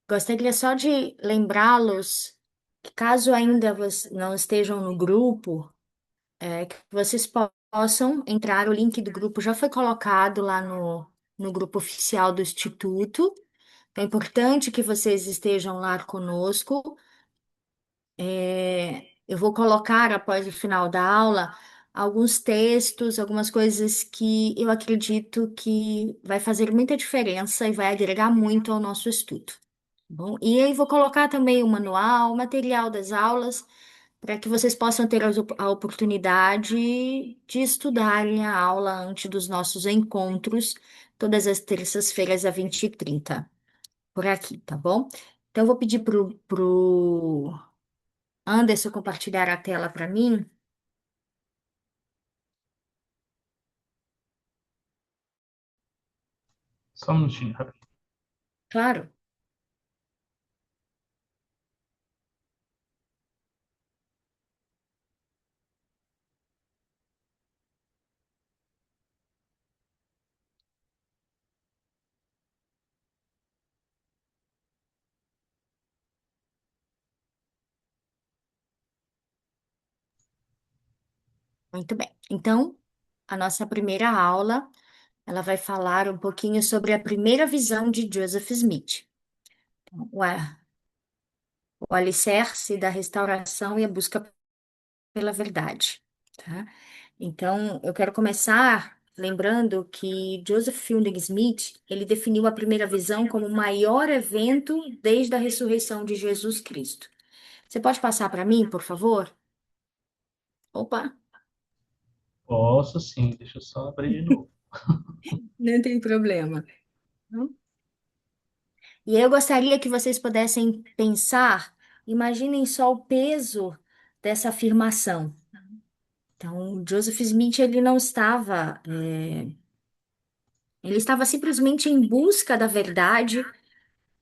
Gostaria só de lembrá-los que, caso ainda não estejam no grupo, que vocês possam entrar. O link do grupo já foi colocado lá no grupo oficial do Instituto. Então, é importante que vocês estejam lá conosco. Eu vou colocar, após o final da aula, alguns textos, algumas coisas que eu acredito que vai fazer muita diferença e vai agregar muito ao nosso estudo. Bom, e aí vou colocar também o manual, o material das aulas, para que vocês possam ter a oportunidade de estudarem a aula antes dos nossos encontros, todas as terças-feiras, às 20h30, por aqui, tá bom? Então, eu vou pedir pro Anderson compartilhar a tela para mim. Só um minutinho, rapidinho. Claro. Muito bem. Então, a nossa primeira aula, ela vai falar um pouquinho sobre a primeira visão de Joseph Smith. O alicerce da restauração e a busca pela verdade, tá? Então, eu quero começar lembrando que Joseph Fielding Smith, ele definiu a primeira visão como o maior evento desde a ressurreição de Jesus Cristo. Você pode passar para mim, por favor? Opa, Posso sim, deixa eu só abrir de novo. não tem problema. E aí eu gostaria que vocês pudessem pensar, imaginem só o peso dessa afirmação. Então, Joseph Smith, ele estava simplesmente em busca da verdade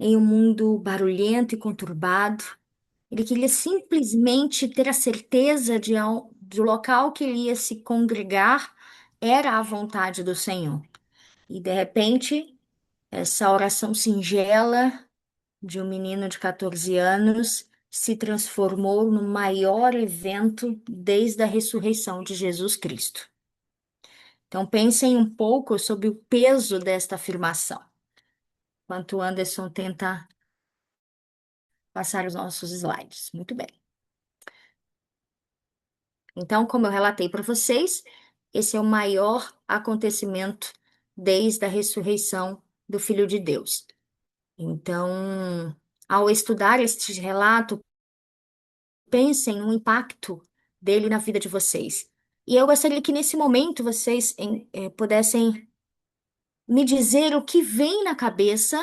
em um mundo barulhento e conturbado. Ele queria simplesmente ter a certeza do local que ele ia se congregar era a vontade do Senhor. E de repente, essa oração singela de um menino de 14 anos se transformou no maior evento desde a ressurreição de Jesus Cristo. Então, pensem um pouco sobre o peso desta afirmação, enquanto o Anderson tenta passar os nossos slides. Muito bem. Então, como eu relatei para vocês, esse é o maior acontecimento desde a ressurreição do Filho de Deus. Então, ao estudar este relato, pensem no impacto dele na vida de vocês. E eu gostaria que nesse momento vocês pudessem me dizer o que vem na cabeça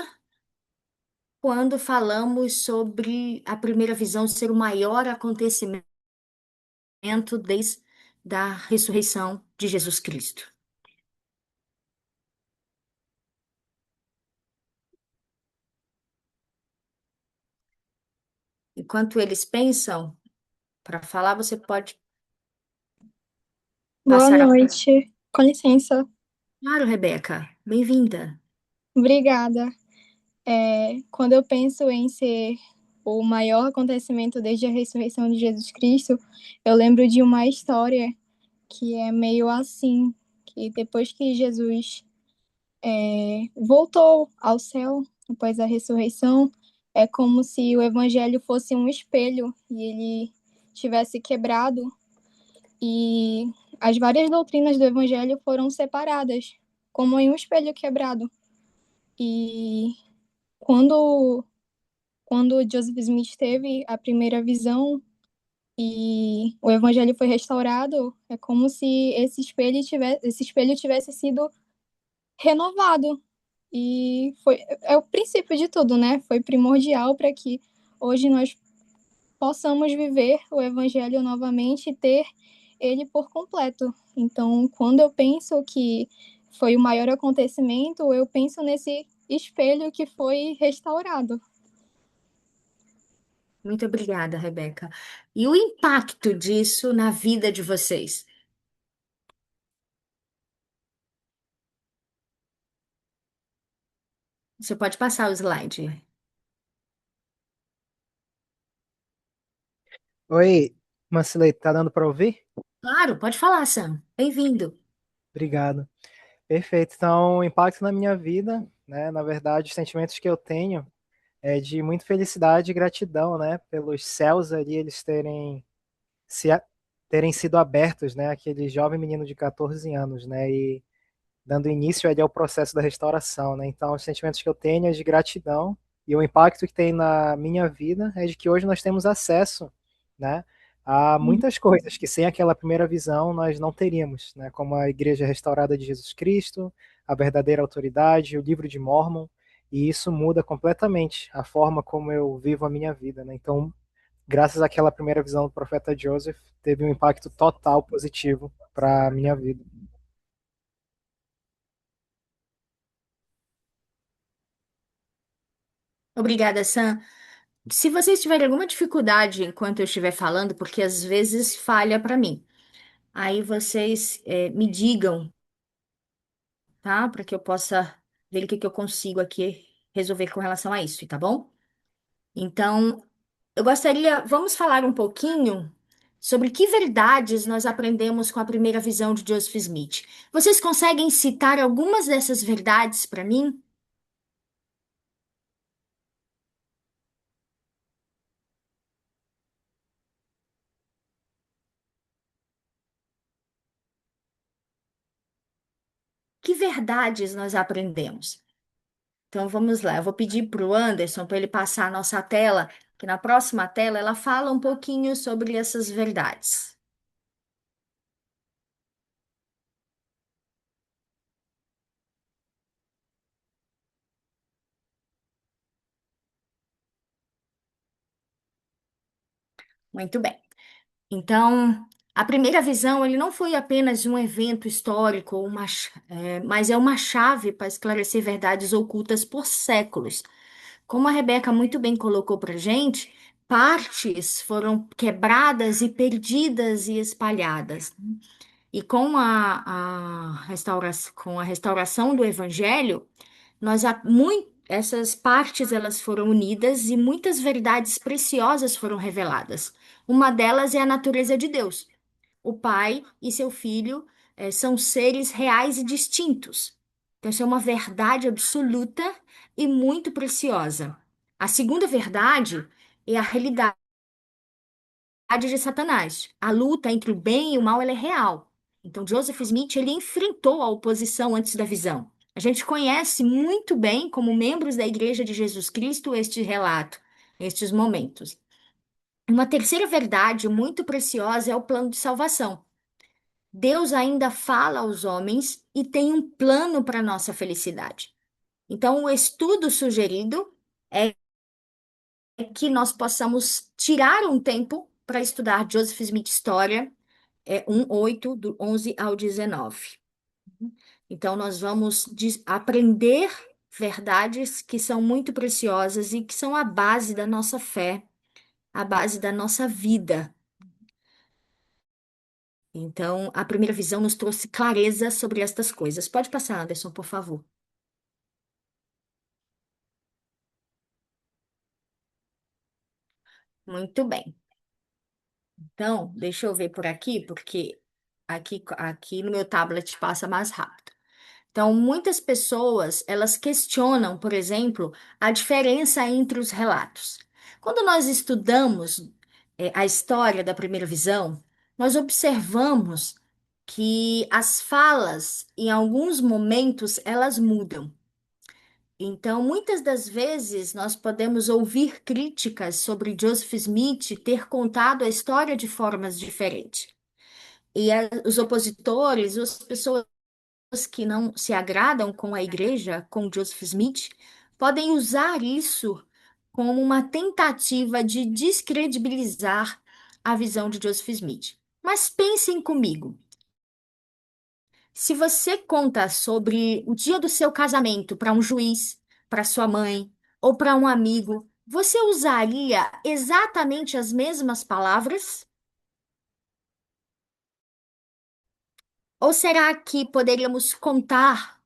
quando falamos sobre a primeira visão ser o maior acontecimento desde a ressurreição de Jesus Cristo. Enquanto eles pensam, para falar, você pode Boa passar a. noite. Com licença. Claro, Rebeca, bem-vinda. Obrigada. Quando eu penso em ser o maior acontecimento desde a ressurreição de Jesus Cristo, eu lembro de uma história que é meio assim, que depois que Jesus voltou ao céu, após a ressurreição, é como se o evangelho fosse um espelho e ele tivesse quebrado e as várias doutrinas do evangelho foram separadas, como em um espelho quebrado. E quando, quando Joseph Smith teve a primeira visão e o evangelho foi restaurado, é como se esse espelho tivesse sido renovado. E é o princípio de tudo, né? Foi primordial para que hoje nós possamos viver o evangelho novamente e ter ele por completo. Então, quando eu penso que foi o maior acontecimento, eu penso nesse espelho que foi restaurado. Muito obrigada, Rebeca. E o impacto disso na vida de vocês? Você pode passar o slide. Oi, Marcelo, tá dando para ouvir? Claro, pode falar, Sam. Bem-vindo. Obrigado. Perfeito. Então, o impacto na minha vida, né? Na verdade, os sentimentos que eu tenho é de muita felicidade e gratidão, né? Pelos céus ali, eles se, a- terem sido abertos, né? Aquele jovem menino de 14 anos, né? E dando início ali ao processo da restauração, né? Então, os sentimentos que eu tenho é de gratidão e o impacto que tem na minha vida é de que hoje nós temos acesso, né, a muitas coisas que sem aquela primeira visão nós não teríamos, né? Como a Igreja Restaurada de Jesus Cristo, a verdadeira autoridade, o livro de Mórmon, e isso muda completamente a forma como eu vivo a minha vida, né? Então, graças àquela primeira visão do profeta Joseph, teve um impacto total positivo para a minha vida. Obrigada, Sam. Se vocês tiverem alguma dificuldade enquanto eu estiver falando, porque às vezes falha para mim, aí vocês me digam, tá? Para que eu possa ver o que que eu consigo aqui resolver com relação a isso, tá bom? Então, eu gostaria, vamos falar um pouquinho sobre que verdades nós aprendemos com a primeira visão de Joseph Smith. Vocês conseguem citar algumas dessas verdades para mim? Que verdades nós aprendemos? Então vamos lá, eu vou pedir para o Anderson para ele passar a nossa tela, que na próxima tela ela fala um pouquinho sobre essas verdades. Muito bem. Então, a primeira visão, ele não foi apenas um evento histórico, mas é uma chave para esclarecer verdades ocultas por séculos. Como a Rebeca muito bem colocou para gente, partes foram quebradas e perdidas e espalhadas. E com a restauração do Evangelho, essas partes elas foram unidas e muitas verdades preciosas foram reveladas. Uma delas é a natureza de Deus. O Pai e seu Filho são seres reais e distintos. Então, isso é uma verdade absoluta e muito preciosa. A segunda verdade é a realidade de Satanás. A luta entre o bem e o mal, ela é real. Então, Joseph Smith, ele enfrentou a oposição antes da visão. A gente conhece muito bem, como membros da Igreja de Jesus Cristo, este relato, estes momentos. Uma terceira verdade muito preciosa é o plano de salvação. Deus ainda fala aos homens e tem um plano para a nossa felicidade. Então, o estudo sugerido é que nós possamos tirar um tempo para estudar Joseph Smith História, 1:8, do 11 ao 19. Então, nós vamos aprender verdades que são muito preciosas e que são a base da nossa fé, a base da nossa vida. Então, a primeira visão nos trouxe clareza sobre estas coisas. Pode passar, Anderson, por favor. Muito bem. Então, deixa eu ver por aqui, porque aqui no meu tablet passa mais rápido. Então, muitas pessoas, elas questionam, por exemplo, a diferença entre os relatos. Quando nós estudamos, a história da primeira visão, nós observamos que as falas, em alguns momentos, elas mudam. Então, muitas das vezes, nós podemos ouvir críticas sobre Joseph Smith ter contado a história de formas diferentes. E os opositores, as pessoas que não se agradam com a igreja, com Joseph Smith, podem usar isso como uma tentativa de descredibilizar a visão de Joseph Smith. Mas pensem comigo. Se você conta sobre o dia do seu casamento para um juiz, para sua mãe ou para um amigo, você usaria exatamente as mesmas palavras? Ou será que poderíamos contar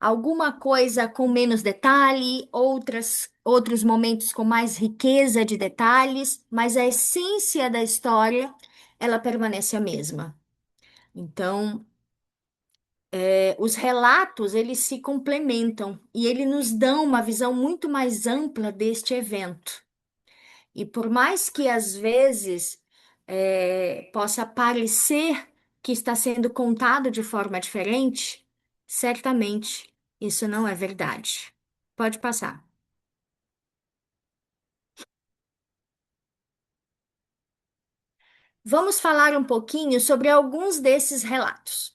alguma coisa com menos detalhe, outros momentos com mais riqueza de detalhes, mas a essência da história, ela permanece a mesma. Então, os relatos, eles se complementam e eles nos dão uma visão muito mais ampla deste evento. E por mais que às vezes possa parecer que está sendo contado de forma diferente, certamente isso não é verdade. Pode passar. Vamos falar um pouquinho sobre alguns desses relatos.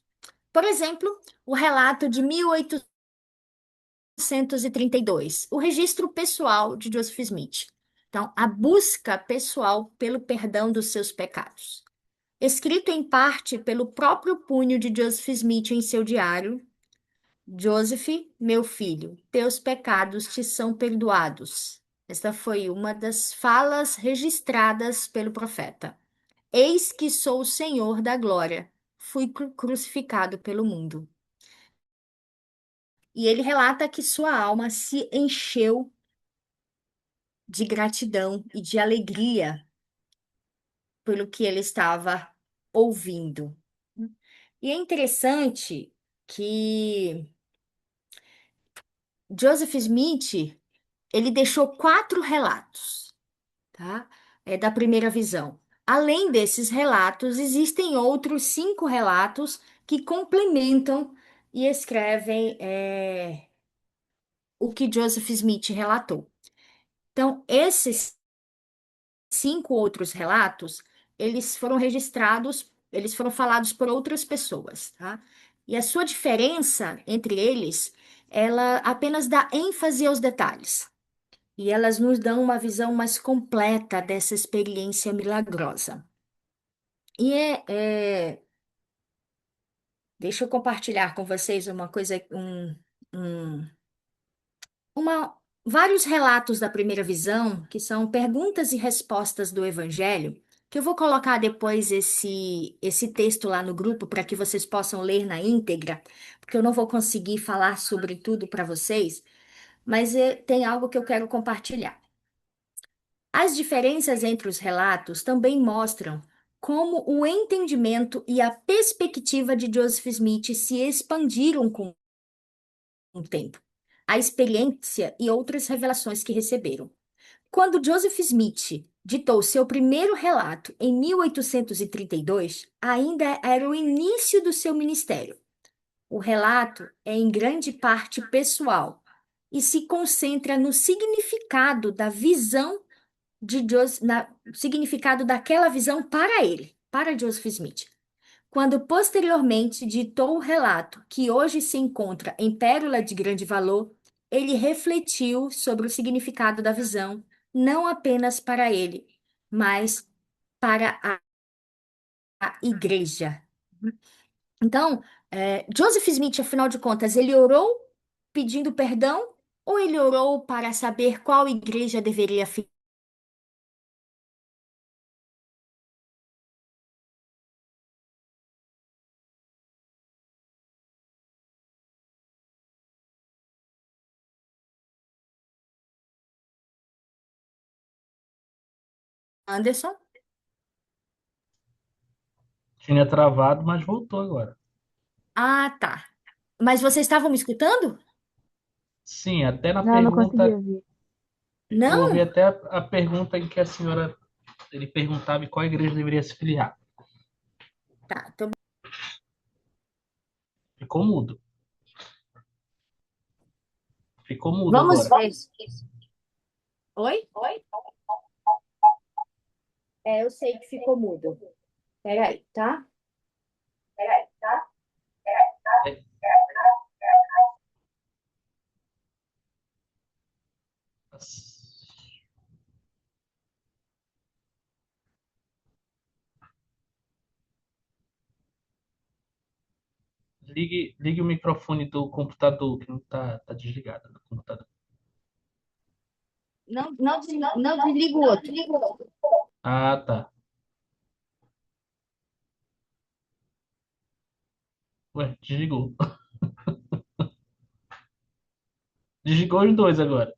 Por exemplo, o relato de 1832, o registro pessoal de Joseph Smith. Então, a busca pessoal pelo perdão dos seus pecados. Escrito em parte pelo próprio punho de Joseph Smith em seu diário: Joseph, meu filho, teus pecados te são perdoados. Esta foi uma das falas registradas pelo profeta. Eis que sou o Senhor da glória. Fui crucificado pelo mundo. E ele relata que sua alma se encheu de gratidão e de alegria pelo que ele estava ouvindo. E é interessante que Joseph Smith, ele deixou 4 relatos, tá? Da primeira visão. Além desses relatos, existem outros 5 relatos que complementam e escrevem o que Joseph Smith relatou. Então, esses 5 outros relatos, eles foram registrados, eles foram falados por outras pessoas, tá? E a sua diferença entre eles, ela apenas dá ênfase aos detalhes. E elas nos dão uma visão mais completa dessa experiência milagrosa. E deixa eu compartilhar com vocês uma coisa, um, uma, vários relatos da primeira visão, que são perguntas e respostas do Evangelho, que eu vou colocar depois esse texto lá no grupo para que vocês possam ler na íntegra, porque eu não vou conseguir falar sobre tudo para vocês, mas tem algo que eu quero compartilhar. As diferenças entre os relatos também mostram como o entendimento e a perspectiva de Joseph Smith se expandiram com o tempo, a experiência e outras revelações que receberam. Quando Joseph Smith ditou seu primeiro relato em 1832, ainda era o início do seu ministério. O relato é em grande parte pessoal e se concentra no significado da visão significado daquela visão para ele, para Joseph Smith. Quando posteriormente ditou o relato que hoje se encontra em Pérola de Grande Valor, ele refletiu sobre o significado da visão, não apenas para ele, mas para a igreja. Então, Joseph Smith, afinal de contas, ele orou pedindo perdão ou ele orou para saber qual igreja deveria ficar? Anderson? Tinha travado, mas voltou agora. Ah, tá. Mas vocês estavam me escutando? Sim, até na Não, não consegui pergunta, ouvir. eu ouvi Não? até a pergunta em que a senhora, ele perguntava em qual igreja deveria se filiar. Tá, então Ficou mudo. Ficou mudo vamos agora. ver. Oi? Eu sei que ficou mudo. Peraí, tá? É, ligue o microfone do computador, que não tá desligado do computador. Não desliga o outro. Ah, tá. Ué, desligou. Desligou os dois agora.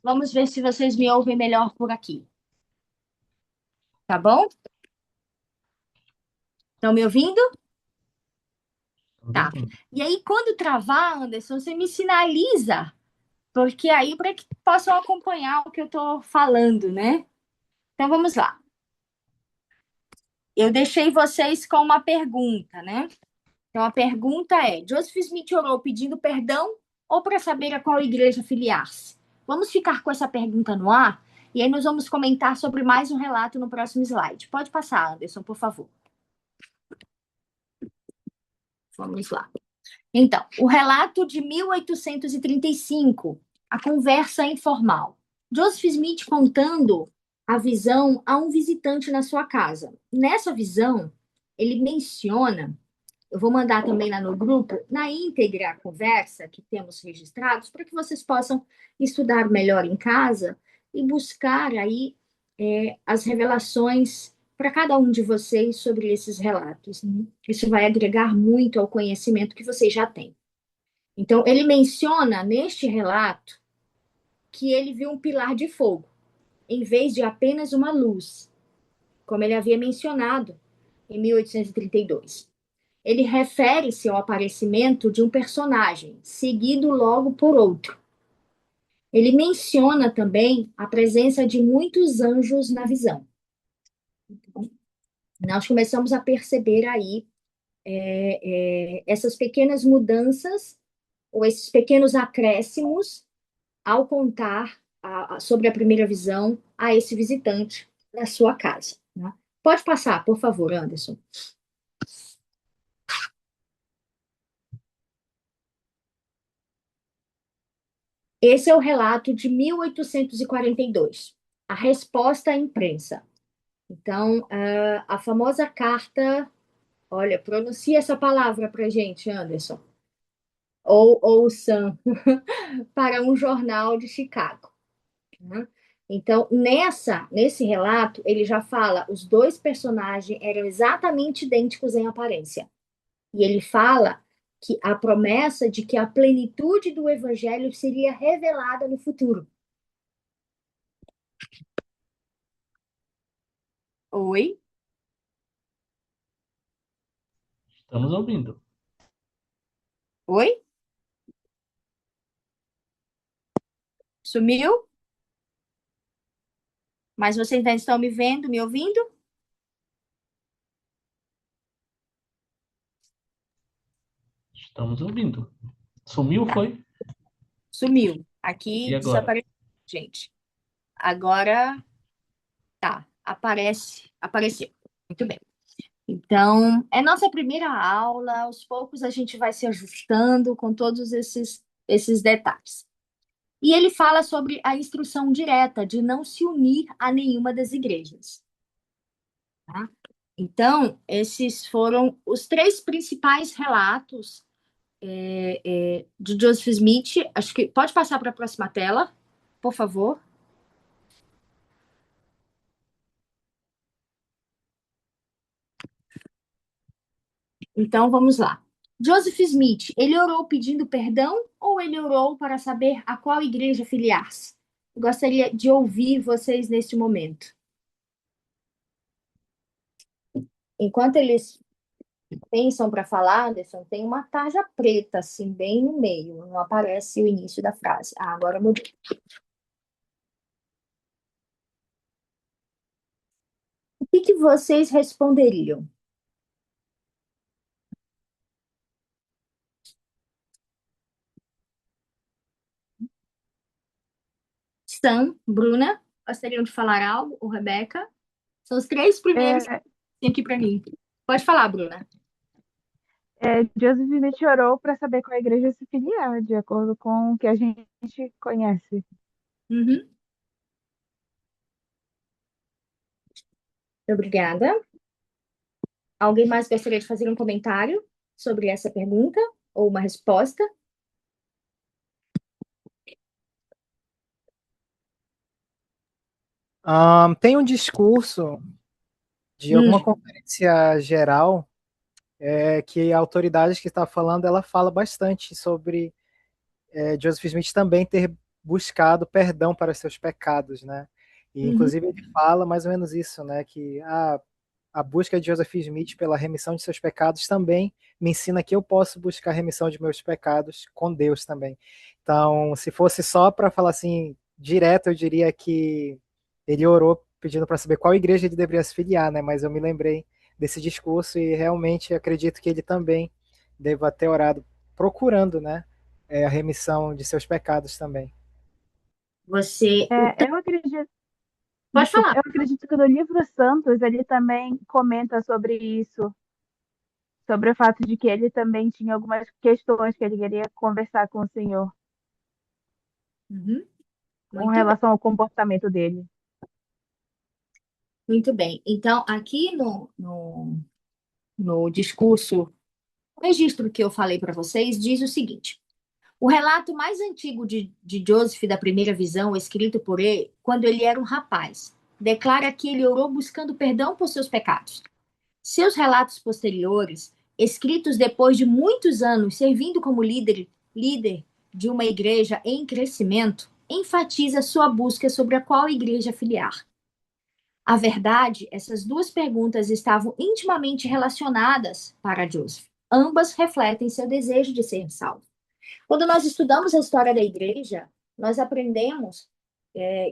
Vamos ver se vocês me ouvem melhor por aqui, tá bom? Estão me ouvindo? Estamos Tá. ouvindo. E aí, quando travar, Anderson, você me sinaliza, porque aí para que possam acompanhar o que eu estou falando, né? Então vamos lá. Eu deixei vocês com uma pergunta, né? Então a pergunta é: Joseph Smith orou pedindo perdão ou para saber a qual igreja filiar-se? Vamos ficar com essa pergunta no ar e aí nós vamos comentar sobre mais um relato no próximo slide. Pode passar, Anderson, por favor. Vamos lá. Então, o relato de 1835, a conversa informal. Joseph Smith contando a visão a um visitante na sua casa. Nessa visão, ele menciona, eu vou mandar também lá no grupo, na íntegra a conversa que temos registrados, para que vocês possam estudar melhor em casa e buscar aí as revelações para cada um de vocês sobre esses relatos, né? Isso vai agregar muito ao conhecimento que vocês já têm. Então, ele menciona neste relato que ele viu um pilar de fogo, em vez de apenas uma luz, como ele havia mencionado em 1832. Ele refere-se ao aparecimento de um personagem, seguido logo por outro. Ele menciona também a presença de muitos anjos na visão. Nós começamos a perceber aí essas pequenas mudanças ou esses pequenos acréscimos ao contar sobre a primeira visão a esse visitante na sua casa, né? Pode passar, por favor, Anderson. Esse é o relato de 1842, a resposta à imprensa. Então, a famosa carta, olha, pronuncia essa palavra para gente, Anderson, ou Sam, para um jornal de Chicago, né? Então, nesse relato, ele já fala, os dois personagens eram exatamente idênticos em aparência. E ele fala que a promessa de que a plenitude do evangelho seria revelada no futuro. Oi? Estamos ouvindo. Oi? Sumiu? Mas vocês ainda estão me vendo, me ouvindo? Estamos ouvindo. Sumiu, Tá, foi? sumiu. E Aqui agora? desapareceu, gente. Agora tá, apareceu. Muito bem. Então, é nossa primeira aula, aos poucos a gente vai se ajustando com todos esses detalhes. E ele fala sobre a instrução direta de não se unir a nenhuma das igrejas, tá? Então, esses foram os três principais relatos de Joseph Smith. Acho que pode passar para a próxima tela, por favor. Então, vamos lá. Joseph Smith, ele orou pedindo perdão ou ele orou para saber a qual igreja filiar-se? Eu gostaria de ouvir vocês neste momento. Enquanto eles Pensam para falar, Anderson, tem uma tarja preta, assim, bem no meio. Não aparece o início da frase. Ah, agora mudou. O que que vocês responderiam? Sam, Bruna, gostariam de falar algo? Ou Rebeca? São os três primeiros que É, tem aqui para mim. Pode falar, Bruna. Joseph Smith orou para saber qual igreja se filiar, de acordo com o que a gente conhece. Uhum. Obrigada. Alguém mais gostaria de fazer um comentário sobre essa pergunta ou uma resposta? Tem um discurso de Hum, alguma conferência geral que a autoridade que está falando, ela fala bastante sobre Joseph Smith também ter buscado perdão para seus pecados, né? E uhum. inclusive ele fala mais ou menos isso, né? Que a busca de Joseph Smith pela remissão de seus pecados também me ensina que eu posso buscar a remissão de meus pecados com Deus também. Então, se fosse só para falar assim direto, eu diria que ele orou pedindo para saber qual igreja ele deveria se filiar, né? Mas eu me lembrei desse discurso e realmente acredito que ele também deva ter orado procurando, né? A remissão de seus pecados também. Você. Eu acredito, Pode desculpa, falar. eu acredito que no livro Santos ele também comenta sobre isso, sobre o fato de que ele também tinha algumas questões que ele queria conversar com o Senhor Uhum. com Muito bem, relação ao comportamento dele. muito bem. Então, aqui no discurso, o registro que eu falei para vocês diz o seguinte: o relato mais antigo de Joseph da primeira visão, escrito por ele quando ele era um rapaz, declara que ele orou buscando perdão por seus pecados. Seus relatos posteriores, escritos depois de muitos anos servindo como líder de uma igreja em crescimento, enfatiza sua busca sobre a qual igreja filiar. A verdade, essas duas perguntas estavam intimamente relacionadas para Joseph. Ambas refletem seu desejo de ser salvo. Quando nós estudamos a história da igreja, nós aprendemos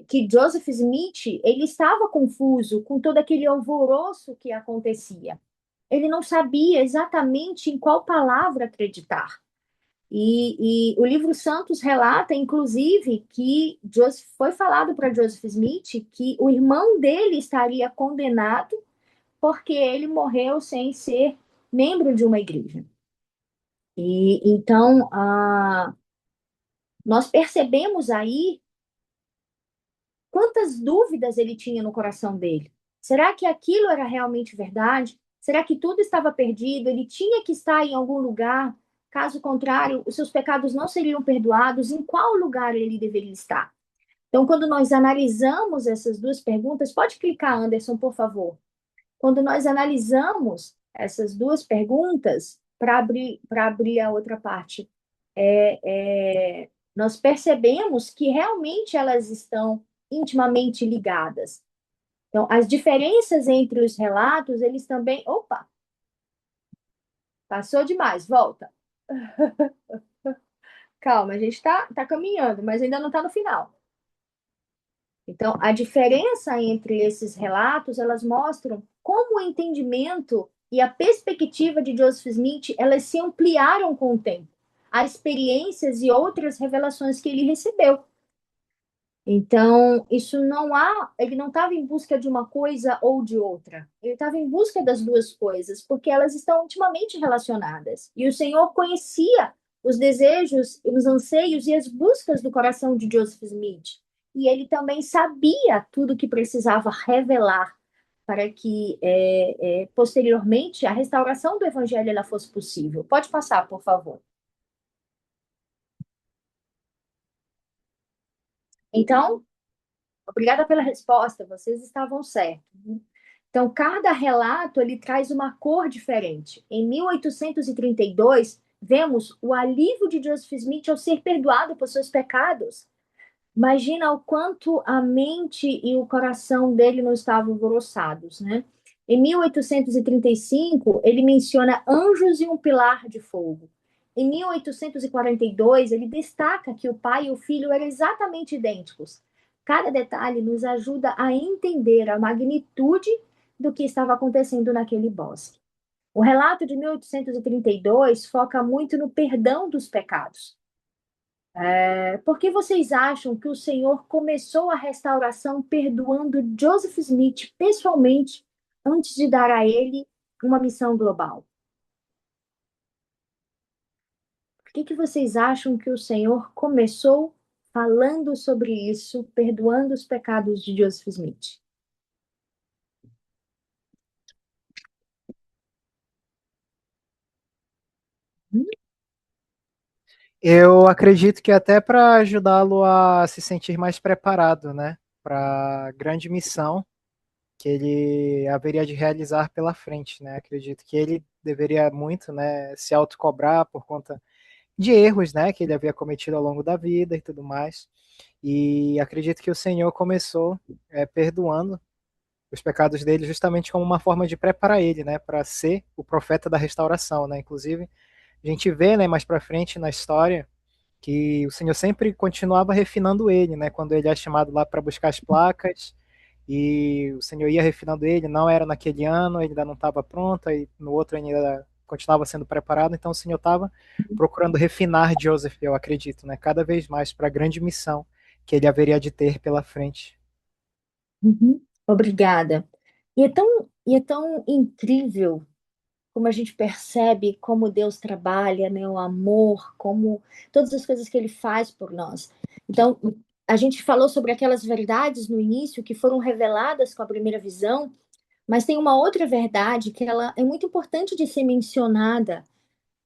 que Joseph Smith ele estava confuso com todo aquele alvoroço que acontecia. Ele não sabia exatamente em qual palavra acreditar. E o livro Santos relata, inclusive, que foi falado para Joseph Smith que o irmão dele estaria condenado porque ele morreu sem ser membro de uma igreja. E então nós percebemos aí quantas dúvidas ele tinha no coração dele. Será que aquilo era realmente verdade? Será que tudo estava perdido? Ele tinha que estar em algum lugar? Caso contrário, os seus pecados não seriam perdoados. Em qual lugar ele deveria estar? Então, quando nós analisamos essas duas perguntas, pode clicar, Anderson, por favor. Quando nós analisamos essas duas perguntas, para abrir a outra parte, nós percebemos que realmente elas estão intimamente ligadas. Então, as diferenças entre os relatos, eles também. Opa, passou demais, volta. Calma, a gente está caminhando, mas ainda não está no final. Então, a diferença entre esses relatos, elas mostram como o entendimento e a perspectiva de Joseph Smith, elas se ampliaram com o tempo. As experiências e outras revelações que ele recebeu. Então, isso não há, ele não estava em busca de uma coisa ou de outra. Ele estava em busca das duas coisas, porque elas estão intimamente relacionadas. E o Senhor conhecia os desejos, os anseios e as buscas do coração de Joseph Smith. E ele também sabia tudo que precisava revelar para que posteriormente a restauração do evangelho ela fosse possível. Pode passar, por favor. Então, obrigada pela resposta, vocês estavam certos. Então, cada relato ele traz uma cor diferente. Em 1832, vemos o alívio de Joseph Smith ao ser perdoado por seus pecados. Imagina o quanto a mente e o coração dele não estavam alvoroçados, né? Em 1835, ele menciona anjos e um pilar de fogo. Em 1842, ele destaca que o pai e o filho eram exatamente idênticos. Cada detalhe nos ajuda a entender a magnitude do que estava acontecendo naquele bosque. O relato de 1832 foca muito no perdão dos pecados. Por que vocês acham que o Senhor começou a restauração perdoando Joseph Smith pessoalmente antes de dar a ele uma missão global? Por que vocês acham que o Senhor começou falando sobre isso, perdoando os pecados de Joseph Smith? Eu acredito que até para ajudá-lo a se sentir mais preparado, né, para a grande missão que ele haveria de realizar pela frente, né? Acredito que ele deveria muito, né, se autocobrar por conta de erros, né, que ele havia cometido ao longo da vida e tudo mais. E acredito que o Senhor começou perdoando os pecados dele justamente como uma forma de preparar ele, né, para ser o profeta da restauração, né? Inclusive, a gente vê, né, mais para frente na história que o Senhor sempre continuava refinando ele, né? Quando ele é chamado lá para buscar as placas, e o Senhor ia refinando ele, não era naquele ano, ele ainda não estava pronto, aí no outro ainda continuava sendo preparado, então o Senhor estava procurando refinar Joseph, eu acredito, né? Cada vez mais para a grande missão que ele haveria de ter pela frente. Uhum. Obrigada. E é tão incrível como a gente percebe como Deus trabalha, né, o amor, como todas as coisas que ele faz por nós. Então, a gente falou sobre aquelas verdades no início que foram reveladas com a primeira visão, mas tem uma outra verdade que ela é muito importante de ser mencionada.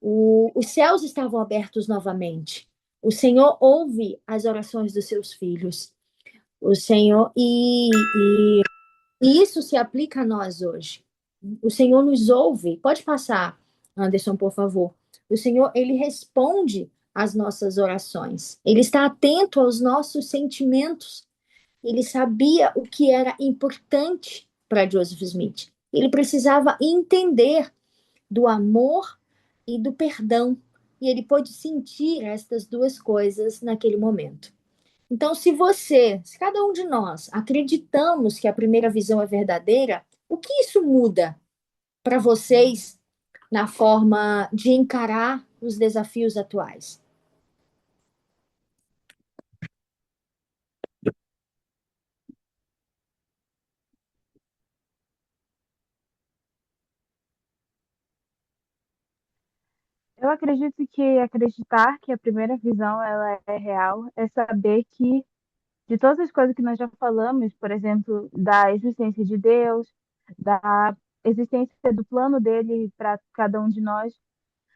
Os céus estavam abertos novamente. O Senhor ouve as orações dos seus filhos. O Senhor e isso se aplica a nós hoje. O Senhor nos ouve. Pode passar, Anderson, por favor. O Senhor, ele responde às nossas orações. Ele está atento aos nossos sentimentos. Ele sabia o que era importante para Joseph Smith. Ele precisava entender do amor e do perdão. E ele pôde sentir estas duas coisas naquele momento. Então, se cada um de nós acreditamos que a primeira visão é verdadeira, o que isso muda para vocês na forma de encarar os desafios atuais? Eu acredito que acreditar que a primeira visão ela é real é saber que de todas as coisas que nós já falamos, por exemplo, da existência de Deus, da existência do plano dele para cada um de nós,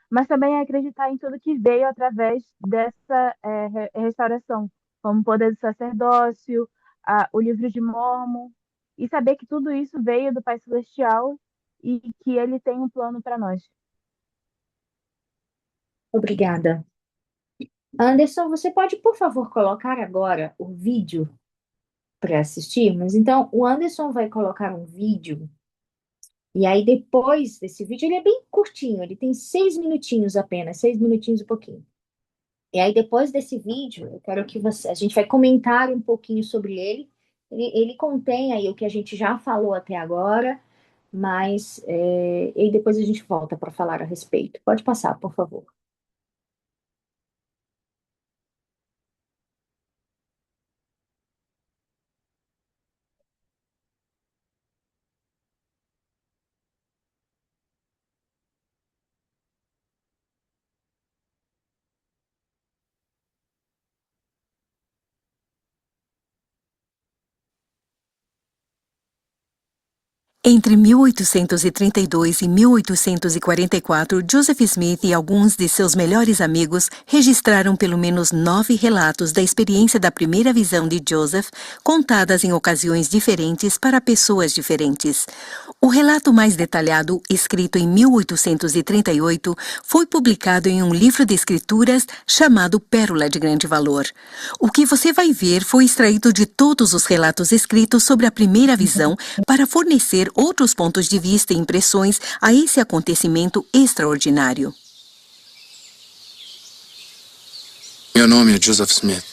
mas também acreditar em tudo que veio através dessa restauração, como o poder do sacerdócio, o livro de Mórmon, e saber que tudo isso veio do Pai Celestial e que ele tem um plano para nós. Obrigada. Anderson, você pode, por favor, colocar agora o vídeo para assistirmos? Então, o Anderson vai colocar um vídeo, e aí depois desse vídeo, ele é bem curtinho, ele tem 6 minutinhos apenas, 6 minutinhos e pouquinho. E aí, depois desse vídeo, eu quero que a gente vai comentar um pouquinho sobre ele. Ele contém aí o que a gente já falou até agora, mas e depois a gente volta para falar a respeito. Pode passar, por favor. Entre 1832 e 1844, Joseph Smith e alguns de seus melhores amigos registraram pelo menos 9 relatos da experiência da primeira visão de Joseph, contadas em ocasiões diferentes para pessoas diferentes. O relato mais detalhado, escrito em 1838, foi publicado em um livro de escrituras chamado Pérola de Grande Valor. O que você vai ver foi extraído de todos os relatos escritos sobre a primeira visão para fornecer outros pontos de vista e impressões a esse acontecimento extraordinário. Meu nome é Joseph Smith.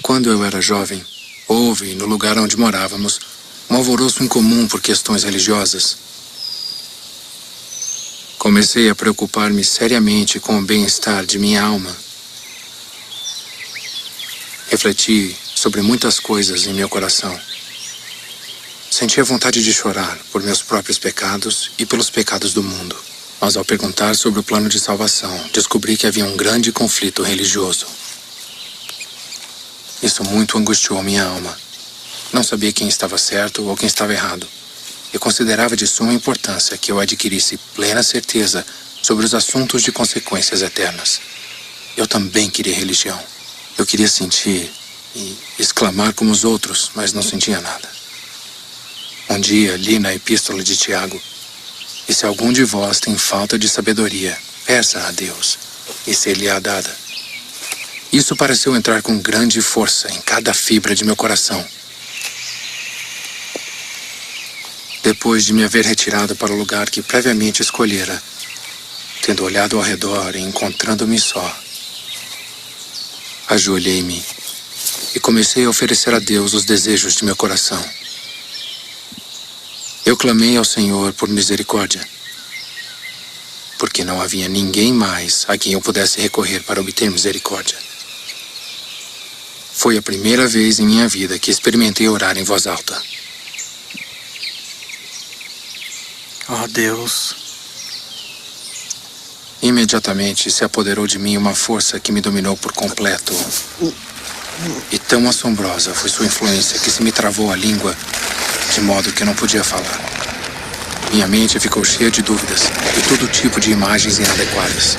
Quando eu era jovem, houve, no lugar onde morávamos, um alvoroço incomum por questões religiosas. Comecei a preocupar-me seriamente com o bem-estar de minha alma. Refleti sobre muitas coisas em meu coração. Sentia vontade de chorar por meus próprios pecados e pelos pecados do mundo. Mas ao perguntar sobre o plano de salvação, descobri que havia um grande conflito religioso. Isso muito angustiou minha alma. Não sabia quem estava certo ou quem estava errado. Eu considerava de suma importância que eu adquirisse plena certeza sobre os assuntos de consequências eternas. Eu também queria religião. Eu queria sentir e exclamar como os outros, mas não sentia nada. Um dia li na epístola de Tiago: e se algum de vós tem falta de sabedoria, peça a Deus, e ser-lhe-á dada. Isso pareceu entrar com grande força em cada fibra de meu coração. Depois de me haver retirado para o lugar que previamente escolhera, tendo olhado ao redor e encontrando-me só, ajoelhei-me e comecei a oferecer a Deus os desejos de meu coração. Eu clamei ao Senhor por misericórdia, porque não havia ninguém mais a quem eu pudesse recorrer para obter misericórdia. Foi a primeira vez em minha vida que experimentei orar em voz alta. Oh, Deus. Imediatamente se apoderou de mim uma força que me dominou por completo. E tão assombrosa foi sua influência que se me travou a língua, de modo que eu não podia falar. Minha mente ficou cheia de dúvidas e todo tipo de imagens inadequadas.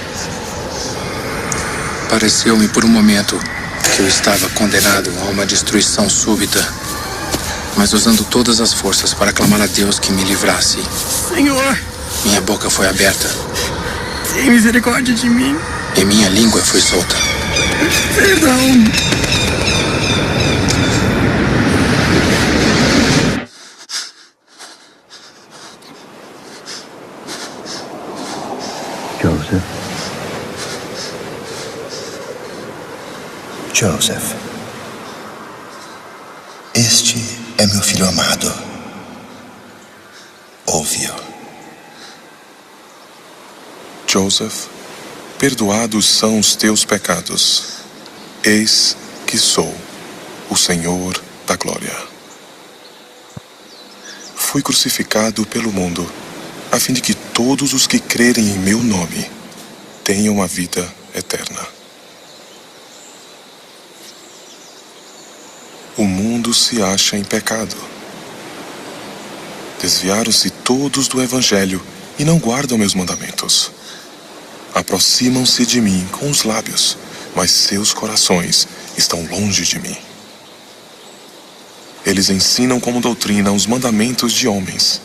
Pareceu-me por um momento que eu estava condenado a uma destruição súbita, mas usando todas as forças para clamar a Deus que me livrasse. Senhor, Minha boca foi aberta tem misericórdia de mim. e minha língua foi solta. Perdão. Joseph, este é meu filho amado. Ouve-o. Joseph, perdoados são os teus pecados. Eis que sou o Senhor da glória. Fui crucificado pelo mundo, a fim de que todos os que crerem em meu nome tenham a vida eterna. O mundo se acha em pecado. Desviaram-se todos do Evangelho e não guardam meus mandamentos. Aproximam-se de mim com os lábios, mas seus corações estão longe de mim. Eles ensinam como doutrina os mandamentos de homens,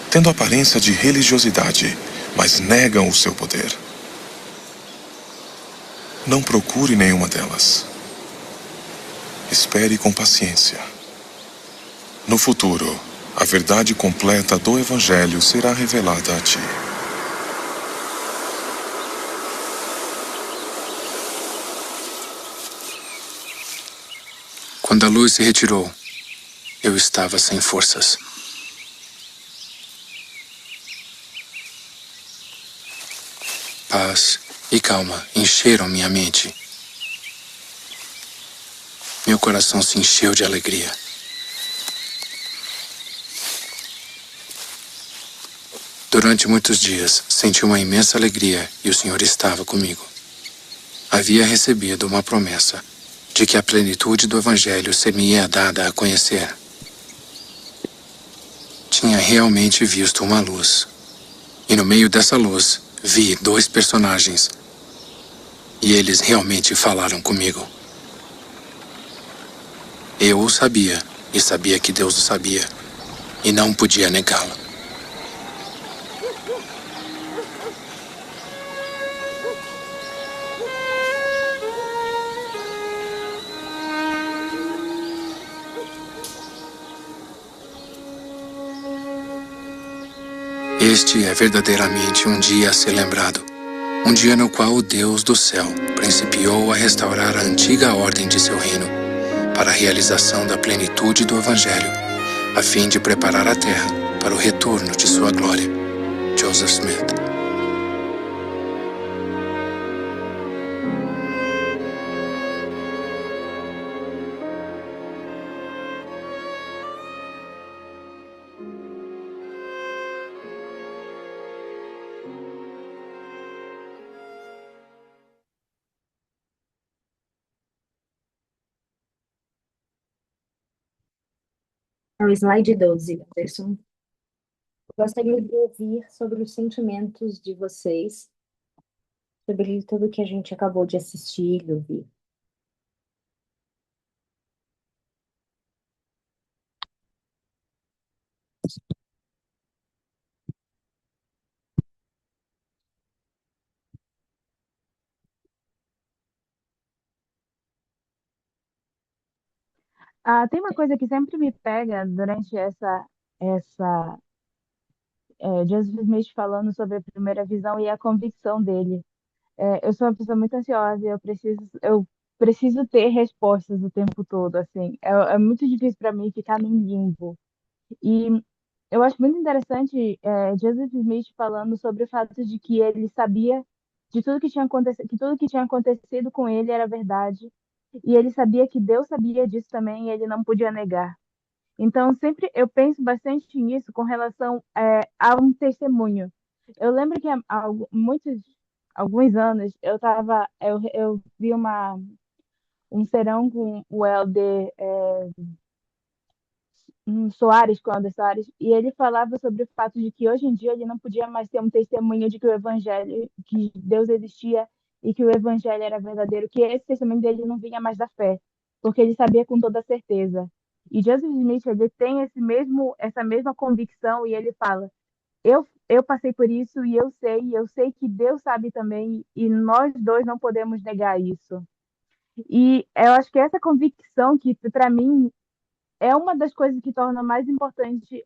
tendo aparência de religiosidade, mas negam o seu poder. Não procure nenhuma delas. Espere com paciência. No futuro, a verdade completa do Evangelho será revelada a ti. Quando a luz se retirou, eu estava sem forças. Paz e calma encheram minha mente. Meu coração se encheu de alegria. Durante muitos dias, senti uma imensa alegria e o Senhor estava comigo. Havia recebido uma promessa de que a plenitude do Evangelho ser-me-ia dada a conhecer. Tinha realmente visto uma luz. E no meio dessa luz, vi 2 personagens. E eles realmente falaram comigo. Eu o sabia, e sabia que Deus o sabia, e não podia negá-lo. Este é verdadeiramente um dia a ser lembrado. Um dia no qual o Deus do céu principiou a restaurar a antiga ordem de seu reino para a realização da plenitude do Evangelho, a fim de preparar a terra para o retorno de sua glória. Joseph Smith. É o slide 12, Anderson. Gostaria de ouvir sobre os sentimentos de vocês, sobre tudo que a gente acabou de assistir e ouvir. Tem uma coisa que sempre me pega durante Joseph Smith falando sobre a primeira visão e a convicção dele. Eu sou uma pessoa muito ansiosa e eu preciso ter respostas o tempo todo, assim. É muito difícil para mim ficar num limbo. E eu acho muito interessante Joseph Smith falando sobre o fato de que ele sabia de tudo que tinha acontecido, que tudo que tinha acontecido com ele era verdade, e ele sabia que Deus sabia disso também e ele não podia negar. Então, sempre eu penso bastante nisso com relação a um testemunho. Eu lembro que alguns anos eu vi um serão com o Helder Soares, com o Helder Soares, e ele falava sobre o fato de que hoje em dia ele não podia mais ter um testemunho de que o evangelho, que Deus existia e que o evangelho era verdadeiro, que esse testemunho dele não vinha mais da fé, porque ele sabia com toda certeza. E Joseph Smith, ele tem essa mesma convicção e ele fala: eu passei por isso e eu sei que Deus sabe também e nós dois não podemos negar isso. E eu acho que essa convicção que para mim é uma das coisas que torna mais importante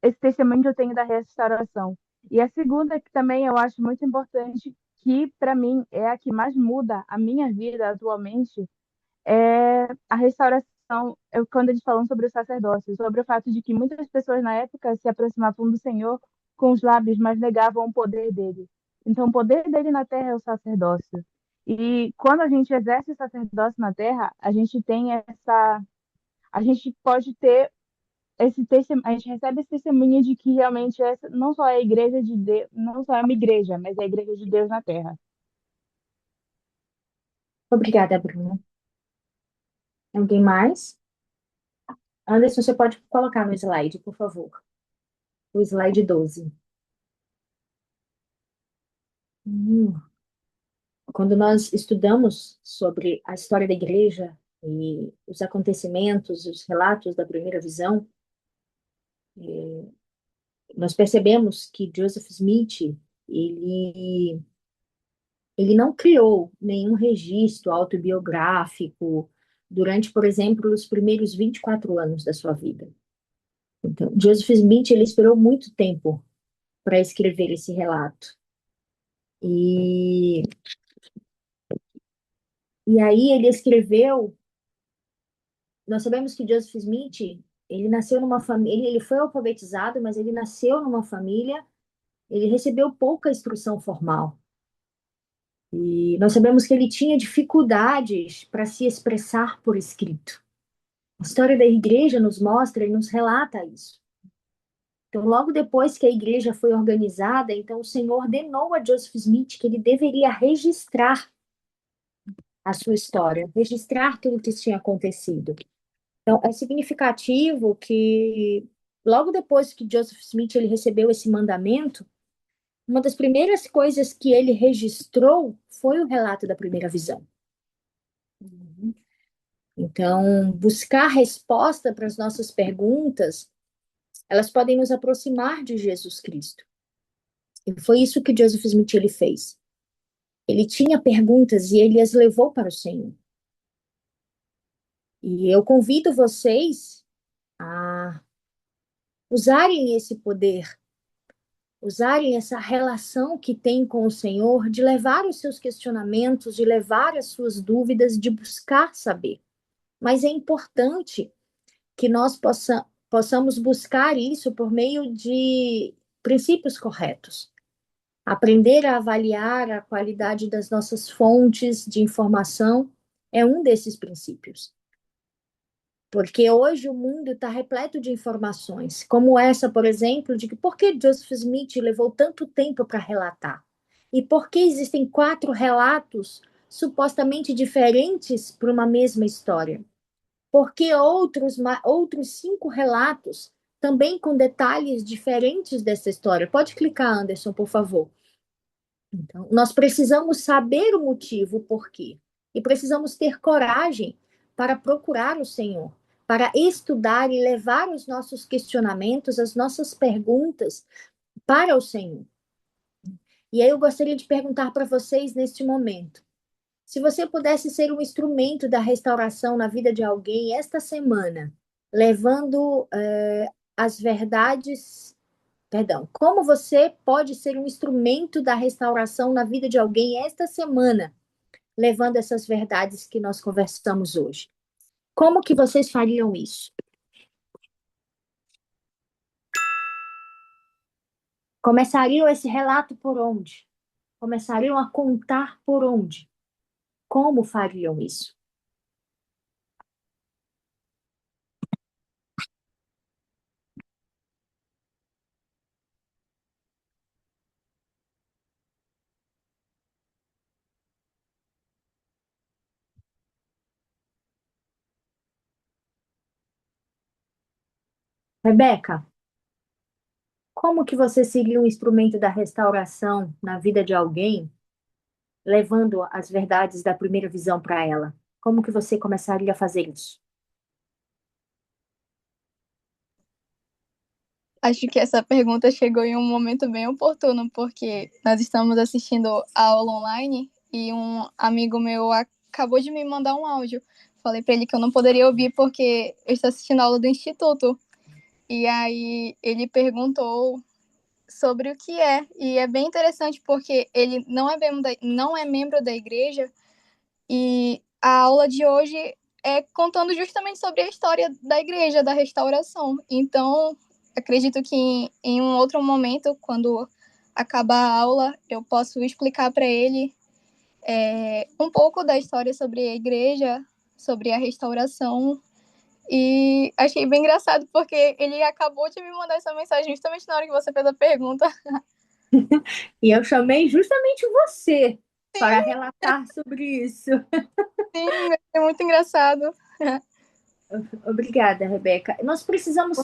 esse testemunho que eu tenho da restauração. E a segunda que também eu acho muito importante, que para mim é a que mais muda a minha vida atualmente, é a restauração, quando eles falam sobre o sacerdócio, sobre o fato de que muitas pessoas na época se aproximavam do Senhor com os lábios, mas negavam o poder dele. Então, o poder dele na terra é o sacerdócio. E quando a gente exerce o sacerdócio na terra, a gente pode ter a gente recebe esse testemunho de que realmente essa não só é a igreja de Deus, não só é uma igreja, mas é a igreja de Deus na terra. Obrigada, Bruna. Alguém mais? Anderson, você pode colocar no slide, por favor. O slide 12. Quando nós estudamos sobre a história da igreja e os acontecimentos, os relatos da primeira visão, nós percebemos que Joseph Smith, ele, ele não criou nenhum registro autobiográfico durante, por exemplo, os primeiros 24 anos da sua vida. Então, Joseph Smith, ele esperou muito tempo para escrever esse relato. E aí ele escreveu. Nós sabemos que Joseph Smith, ele nasceu numa família, ele foi alfabetizado, mas ele nasceu numa família, ele recebeu pouca instrução formal. E nós sabemos que ele tinha dificuldades para se expressar por escrito. A história da igreja nos mostra e nos relata isso. Então, logo depois que a igreja foi organizada, então o Senhor ordenou a Joseph Smith que ele deveria registrar a sua história, registrar tudo o que tinha acontecido. Então, é significativo que logo depois que Joseph Smith ele recebeu esse mandamento, uma das primeiras coisas que ele registrou foi o relato da primeira visão. Então, buscar resposta para as nossas perguntas, elas podem nos aproximar de Jesus Cristo. E foi isso que Joseph Smith ele fez. Ele tinha perguntas e ele as levou para o Senhor. E eu convido vocês a usarem esse poder, usarem essa relação que tem com o Senhor, de levar os seus questionamentos, de levar as suas dúvidas, de buscar saber. Mas é importante que nós possamos buscar isso por meio de princípios corretos. Aprender a avaliar a qualidade das nossas fontes de informação é um desses princípios. Porque hoje o mundo está repleto de informações, como essa, por exemplo, de que por que Joseph Smith levou tanto tempo para relatar? E por que existem 4 relatos supostamente diferentes para uma mesma história? Por que outros 5 relatos, também com detalhes diferentes dessa história? Pode clicar, Anderson, por favor. Então, nós precisamos saber o motivo, o porquê. E precisamos ter coragem para procurar o Senhor, para estudar e levar os nossos questionamentos, as nossas perguntas para o Senhor. E aí eu gostaria de perguntar para vocês neste momento: se você pudesse ser um instrumento da restauração na vida de alguém esta semana, levando as verdades. Perdão, como você pode ser um instrumento da restauração na vida de alguém esta semana, levando essas verdades que nós conversamos hoje? Como que vocês fariam isso? Começariam esse relato por onde? Começariam a contar por onde? Como fariam isso? Rebeca, como que você seria um instrumento da restauração na vida de alguém, levando as verdades da primeira visão para ela? Como que você começaria a fazer isso? Acho que essa pergunta chegou em um momento bem oportuno, porque nós estamos assistindo a aula online e um amigo meu acabou de me mandar um áudio. Falei para ele que eu não poderia ouvir porque eu estou assistindo a aula do Instituto. E aí ele perguntou sobre o que é. E é bem interessante porque ele não é membro da igreja e a aula de hoje é contando justamente sobre a história da igreja, da restauração. Então, acredito que em um outro momento, quando acabar a aula, eu posso explicar para ele um pouco da história sobre a igreja, sobre a restauração. E achei bem engraçado, porque ele acabou de me mandar essa mensagem justamente na hora que você fez a pergunta. E eu chamei justamente você para relatar sobre isso. Sim, é muito engraçado. Obrigada, Rebeca. Nós precisamos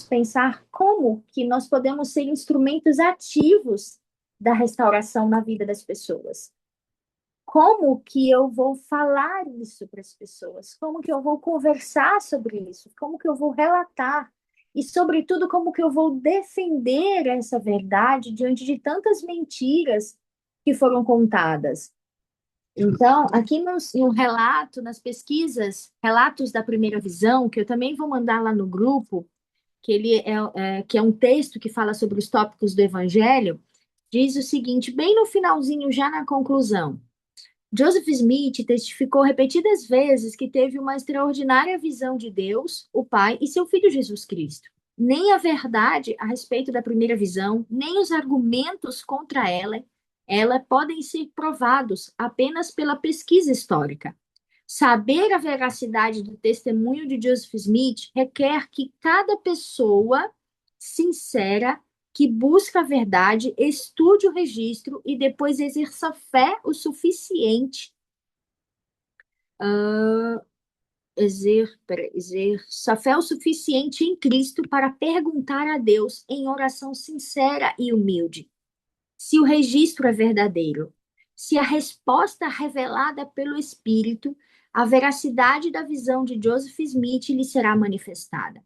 pensar como que nós podemos ser instrumentos ativos da restauração na vida das pessoas. Como que eu vou falar isso para as pessoas? Como que eu vou conversar sobre isso? Como que eu vou relatar? E, sobretudo, como que eu vou defender essa verdade diante de tantas mentiras que foram contadas? Então, aqui no relato, nas pesquisas, relatos da primeira visão, que eu também vou mandar lá no grupo, que é um texto que fala sobre os tópicos do Evangelho, diz o seguinte, bem no finalzinho, já na conclusão: Joseph Smith testificou repetidas vezes que teve uma extraordinária visão de Deus, o Pai e seu Filho Jesus Cristo. Nem a verdade a respeito da primeira visão, nem os argumentos contra ela podem ser provados apenas pela pesquisa histórica. Saber a veracidade do testemunho de Joseph Smith requer que cada pessoa sincera que busca a verdade, estude o registro e depois exerça fé o suficiente. Exerça fé o suficiente em Cristo para perguntar a Deus em oração sincera e humilde se o registro é verdadeiro, se a resposta revelada pelo Espírito, a veracidade da visão de Joseph Smith lhe será manifestada.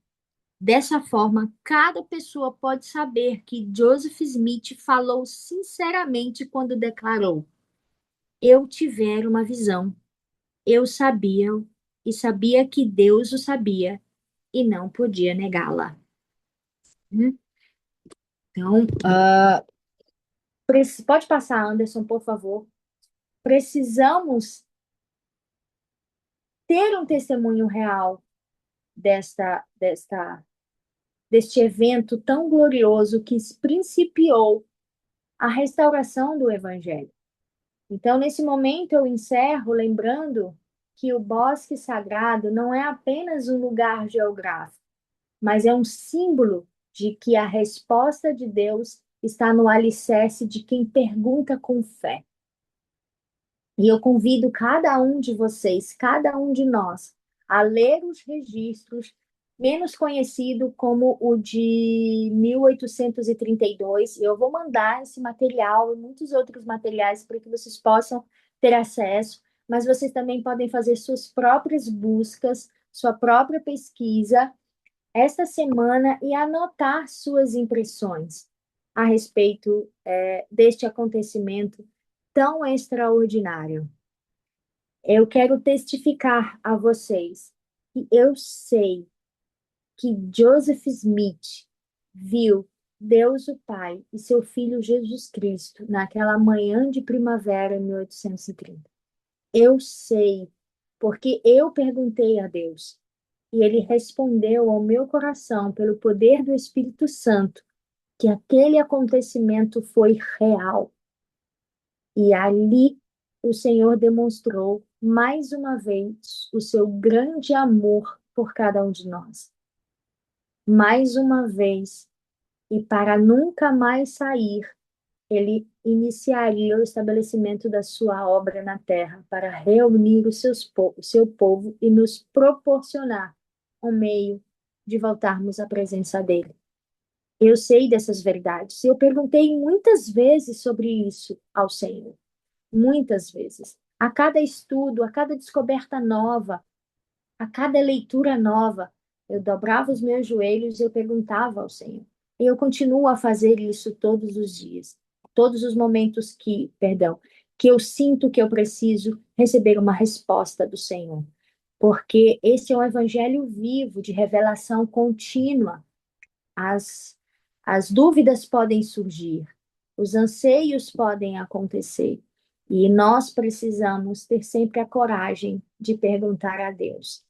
Dessa forma, cada pessoa pode saber que Joseph Smith falou sinceramente quando declarou: eu tivera uma visão, eu sabia e sabia que Deus o sabia, e não podia negá-la. Então, pode passar, Anderson, por favor. Precisamos ter um testemunho real deste evento tão glorioso que principiou a restauração do Evangelho. Então, nesse momento, eu encerro lembrando que o bosque sagrado não é apenas um lugar geográfico, mas é um símbolo de que a resposta de Deus está no alicerce de quem pergunta com fé. E eu convido cada um de vocês, cada um de nós, a ler os registros, menos conhecido como o de 1832. Eu vou mandar esse material e muitos outros materiais para que vocês possam ter acesso, mas vocês também podem fazer suas próprias buscas, sua própria pesquisa esta semana e anotar suas impressões a respeito deste acontecimento tão extraordinário. Eu quero testificar a vocês que eu sei que Joseph Smith viu Deus o Pai e seu Filho Jesus Cristo naquela manhã de primavera em 1830. Eu sei, porque eu perguntei a Deus e ele respondeu ao meu coração pelo poder do Espírito Santo que aquele acontecimento foi real. E ali o Senhor demonstrou mais uma vez o seu grande amor por cada um de nós. Mais uma vez, e para nunca mais sair, ele iniciaria o estabelecimento da sua obra na terra para reunir o seu povo e nos proporcionar um meio de voltarmos à presença dele. Eu sei dessas verdades. Eu perguntei muitas vezes sobre isso ao Senhor. Muitas vezes. A cada estudo, a cada descoberta nova, a cada leitura nova, eu dobrava os meus joelhos e eu perguntava ao Senhor. E eu continuo a fazer isso todos os dias. Todos os momentos que eu sinto que eu preciso receber uma resposta do Senhor. Porque esse é um evangelho vivo, de revelação contínua. As dúvidas podem surgir, os anseios podem acontecer, e nós precisamos ter sempre a coragem de perguntar a Deus.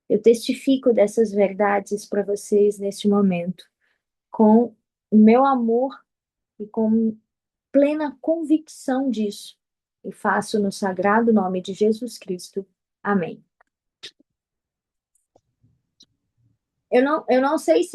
Eu testifico dessas verdades para vocês neste momento, com o meu amor e com plena convicção disso, e faço no sagrado nome de Jesus Cristo. Amém. Eu não sei se